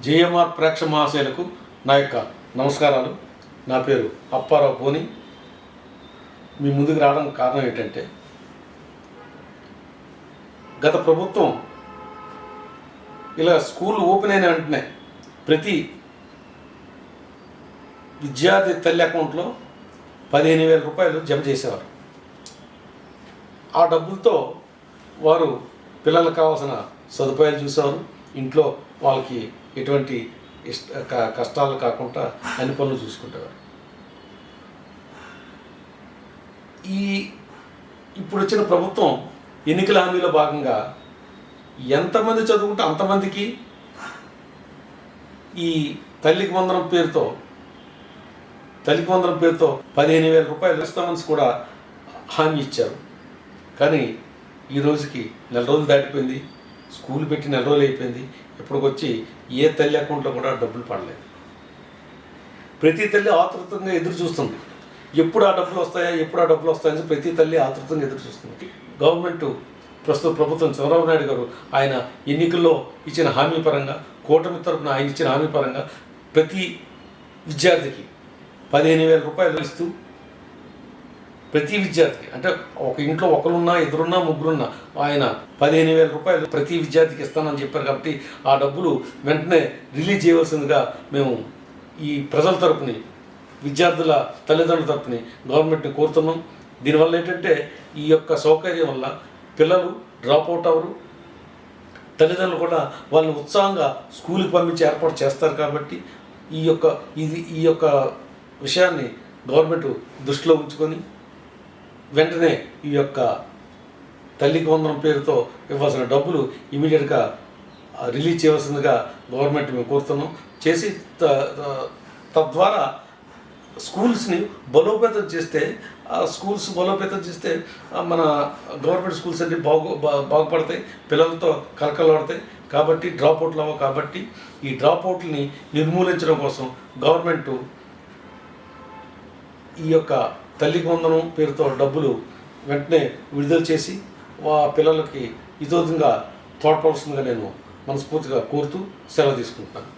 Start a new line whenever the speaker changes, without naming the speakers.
JMR ప్రేక్ష మహాశయులకు నా యొక్క నమస్కారాలు. నా పేరు అప్పారావు పోని. మీ ముందుకు రావడానికి కారణం ఏంటంటే, గత ప్రభుత్వం ఇలా స్కూల్ ఓపెన్ అయిన వెంటనే ప్రతి విద్యార్థి తల్లి అకౌంట్లో 15,000 రూపాయలు జమ చేసేవారు. ఆ డబ్బులతో వారు పిల్లలకు కావాల్సిన సదుపాయాలు చూసేవారు. ఇంట్లో వాళ్ళకి ఎటువంటి కష్టాలు కాకుండా అన్ని పనులు చూసుకుంటేవారు. ఇప్పుడు వచ్చిన ప్రభుత్వం ఎన్నికల హామీలో భాగంగా ఎంతమంది చదువుకుంటే అంతమందికి ఈ తల్లికి వందనం పేరుతో 15,000 రూపాయలు ఇస్తామని కూడా హామీ ఇచ్చారు. కానీ ఈ రోజుకి నెల రోజులు దాటిపోయింది. స్కూల్ పెట్టి నెల రోజులు అయిపోయింది. ఇప్పటికొచ్చి ఏ తల్లి అకౌంట్లో కూడా డబ్బులు పడలేదు. ప్రతి తల్లి ఆతృతంగా ఎదురు చూస్తుంది, ఎప్పుడు ఆ డబ్బులు వస్తాయని ప్రతి తల్లి ఆతృతంగా ఎదురు చూస్తుంది. గవర్నమెంట్ ప్రస్తుత ప్రభుత్వం చంద్రబాబు నాయుడు గారు ఆయన ఎన్నికల్లో ఇచ్చిన హామీ పరంగా, కూటమి తరపున ఆయన ఇచ్చిన హామీ పరంగా ప్రతి విద్యార్థికి 15,000 రూపాయలు ఇస్తూ, ప్రతి విద్యార్థికి అంటే ఒక ఇంట్లో ఒకరున్నా, ఇద్దరున్నా, ముగ్గురున్నా ఆయన 15,000 రూపాయలు ప్రతి విద్యార్థికి ఇస్తానని చెప్పారు. కాబట్టి ఆ డబ్బులు వెంటనే రిలీజ్ చేయవలసిందిగా మేము ఈ ప్రజల తరపుని, విద్యార్థుల తల్లిదండ్రుల తరపుని గవర్నమెంట్ని కోరుతున్నాం. దీనివల్ల ఏంటంటే, ఈ యొక్క సౌకర్యం వల్ల పిల్లలు డ్రాప్ అవుట్ అవ్వరు, తల్లిదండ్రులు కూడా వాళ్ళని ఉత్సాహంగా స్కూల్కి పంపించి ఏర్పాటు చేస్తారు. కాబట్టి ఈ యొక్క విషయాన్ని గవర్నమెంట్ దృష్టిలో ఉంచుకొని వెంటనే ఈ యొక్క తల్లికి వందనం పేరుతో ఇవ్వాల్సిన డబ్బులు ఇమీడియట్గా రిలీజ్ చేయవలసిందిగా గవర్నమెంట్ మేము కోరుతున్నాం. చేసి తద్వారా స్కూల్స్ని బలోపేతం చేస్తే, స్కూల్స్ బలోపేతం చేస్తే మన గవర్నమెంట్ స్కూల్స్ అన్ని బాగుపడతాయి, పిల్లలతో కలకలాడతాయి. కాబట్టి డ్రాప్అవుట్లు అవ్వవు. కాబట్టి ఈ డ్రాప్అవుట్ని నిర్మూలించడం కోసం గవర్నమెంట్ ఈ యొక్క తల్లికి వందనం పేరుతో డబ్బులు వెంటనే విడుదల చేసి పిల్లలకి ఇతోదంగా తోడ్పడాల్సిందిగా నేను మనస్ఫూర్తిగా కోరుతూ సెలవు తీసుకుంటున్నాను.